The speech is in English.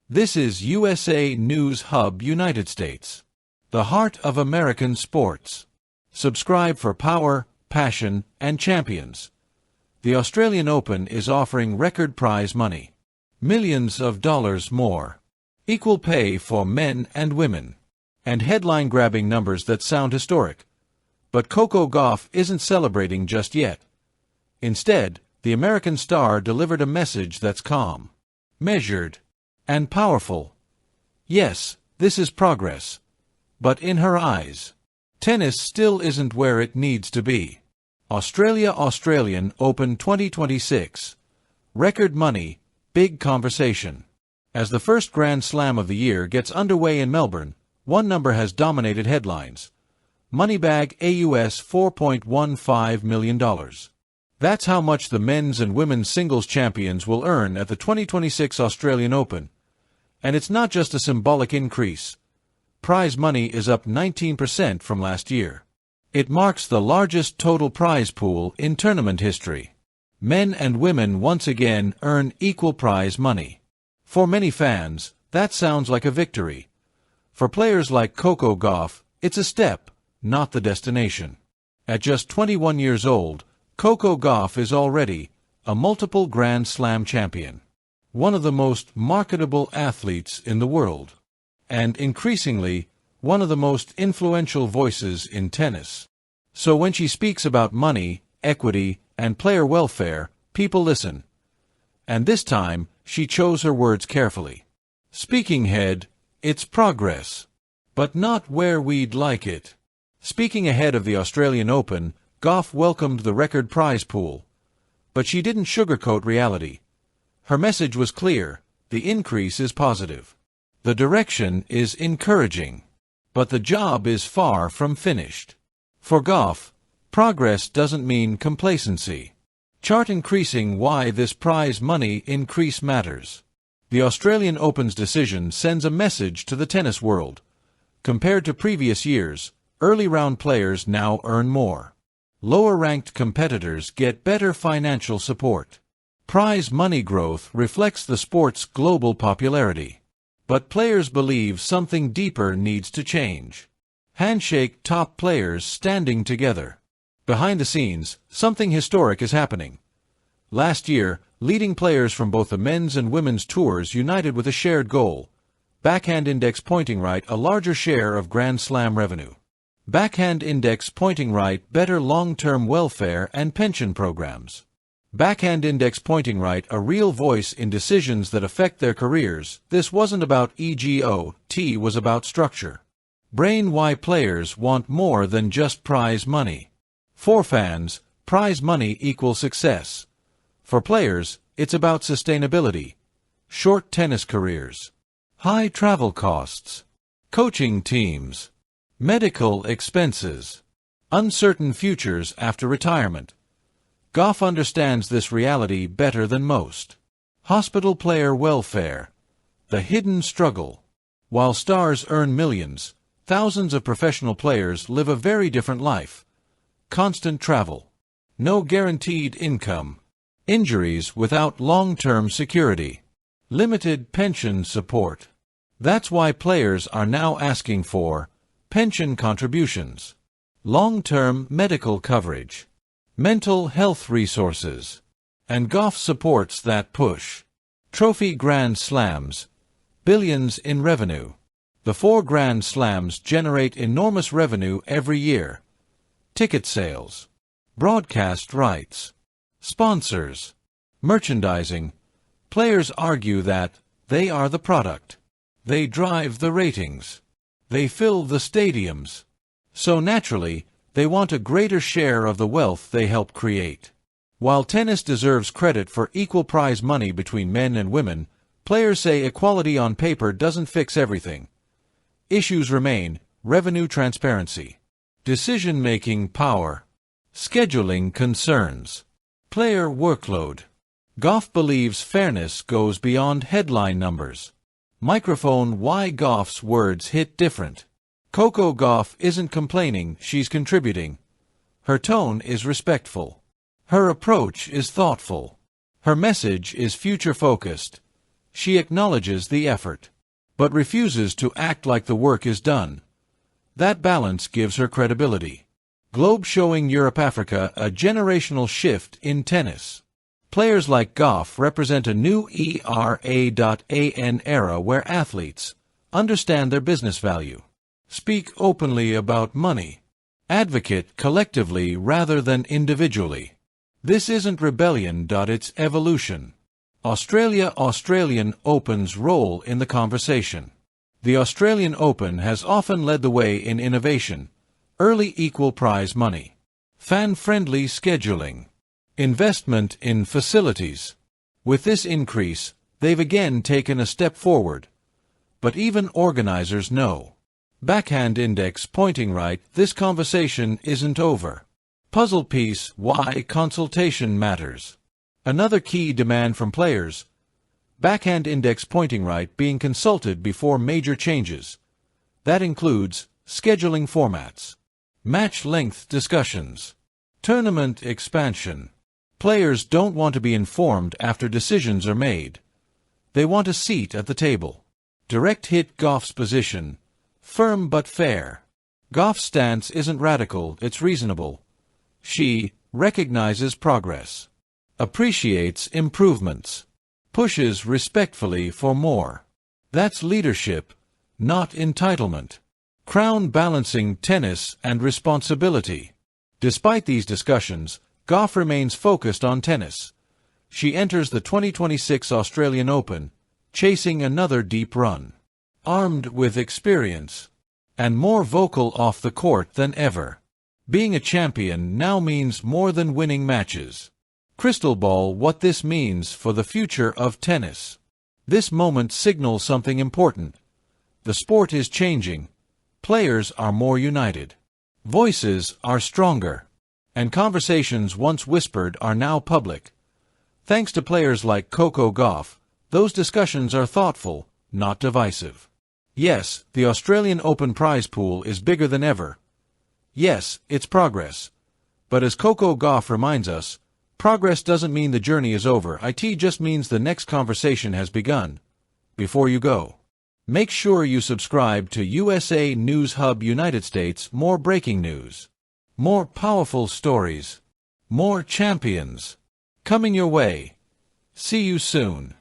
This is USA News Hub, United States, the heart of American sports. Subscribe for power, passion, and champions. The Australian Open is offering record prize money. Millions of dollars more. Equal pay for men and women. And headline-grabbing numbers that sound historic. But Coco Gauff isn't celebrating just yet. Instead, the American star delivered a message that's calm, measured, and powerful. Yes, this is progress. But in her eyes, tennis still isn't where it needs to be. Australian Open 2026. Record money, big conversation. As the first Grand Slam of the year gets underway in Melbourne, one number has dominated headlines. Money bag AUS $4.15 million. That's how much the men's and women's singles champions will earn at the 2026 Australian Open. And it's not just a symbolic increase. Prize money is up 19% from last year. It marks the largest total prize pool in tournament history. Men and women once again earn equal prize money. For many fans, that sounds like a victory. For players like Coco Gauff, it's a step, not the destination. At just 21 years old, Coco Gauff is already a multiple Grand Slam champion. One of the most marketable athletes in the world. And increasingly, one of the most influential voices in tennis. So when she speaks about money, equity, and player welfare, people listen. And this time, she chose her words carefully. Speaking ahead, it's progress. But not where we'd like it. Speaking ahead of the Australian Open, Gauff welcomed the record prize pool. But she didn't sugarcoat reality. Her message was clear: the increase is positive. The direction is encouraging. But the job is far from finished. For Gauff, progress doesn't mean complacency. Chart increasing why this prize money increase matters. The Australian Open's decision sends a message to the tennis world. Compared to previous years, early round players now earn more. Lower-ranked competitors get better financial support. Prize money growth reflects the sport's global popularity. But players believe something deeper needs to change. Handshake top players standing together. Behind the scenes, something historic is happening. Last year, leading players from both the men's and women's tours united with a shared goal. Backhand index pointing right, a larger share of Grand Slam revenue. Backhand index pointing right, better long-term welfare and pension programs. Backhand index pointing right, a real voice in decisions that affect their careers. This wasn't about ego, T was about structure. Brain why players want more than just prize money. For fans, prize money equals success. For players, it's about sustainability. Short tennis careers. High travel costs. Coaching teams. Medical expenses. Uncertain futures after retirement. Gauff understands this reality better than most. Hospital player welfare. The hidden struggle. While stars earn millions, thousands of professional players live a very different life. Constant travel. No guaranteed income. Injuries without long-term security. Limited pension support. That's why players are now asking for pension contributions. Long-term medical coverage. Mental health resources. And Gauff supports that push. Trophy Grand Slams. Billions in revenue. The 4 Grand Slams generate enormous revenue every year. Ticket sales. Broadcast rights. Sponsors. Merchandising. Players argue that they are the product. They drive the ratings. They fill the stadiums. So naturally, they want a greater share of the wealth they help create. While tennis deserves credit for equal prize money between men and women, players say equality on paper doesn't fix everything. Issues remain: revenue transparency, decision-making power, scheduling concerns, player workload. Gauff believes fairness goes beyond headline numbers. Microphone why Gauff's words hit different. Coco Gauff isn't complaining, she's contributing. Her tone is respectful. Her approach is thoughtful. Her message is future-focused. She acknowledges the effort, but refuses to act like the work is done. That balance gives her credibility. Globe showing Europe-Africa a generational shift in tennis. Players like Gauff represent a new ERA.AN era where athletes understand their business value, speak openly about money, advocate collectively rather than individually. This isn't rebellion, it's evolution. Australian Open's role in the conversation. The Australian Open has often led the way in innovation, early equal prize money, fan-friendly scheduling, investment in facilities. With this increase, they've again taken a step forward. But even organizers know. Backhand index pointing right, this conversation isn't over. Puzzle piece, why consultation matters. Another key demand from players, backhand index pointing right being consulted before major changes. That includes scheduling formats, match length discussions, tournament expansion. Players don't want to be informed after decisions are made. They want a seat at the table. Direct hit Gauff's position, firm but fair. Gauff's stance isn't radical, it's reasonable. She recognizes progress, appreciates improvements, pushes respectfully for more. That's leadership, not entitlement. Crown balancing tennis and responsibility. Despite these discussions, Gauff remains focused on tennis. She enters the 2026 Australian Open, chasing another deep run. Armed with experience, and more vocal off the court than ever. Being a champion now means more than winning matches. Crystal ball what this means for the future of tennis. This moment signals something important. The sport is changing. Players are more united. Voices are stronger. And conversations once whispered are now public. Thanks to players like Coco Gauff, those discussions are thoughtful, not divisive. Yes, the Australian Open prize pool is bigger than ever. Yes, it's progress. But as Coco Gauff reminds us, progress doesn't mean the journey is over. It just means the next conversation has begun. Before you go, make sure you subscribe to USA News Hub United States. More breaking news, more powerful stories, more champions coming your way. See you soon.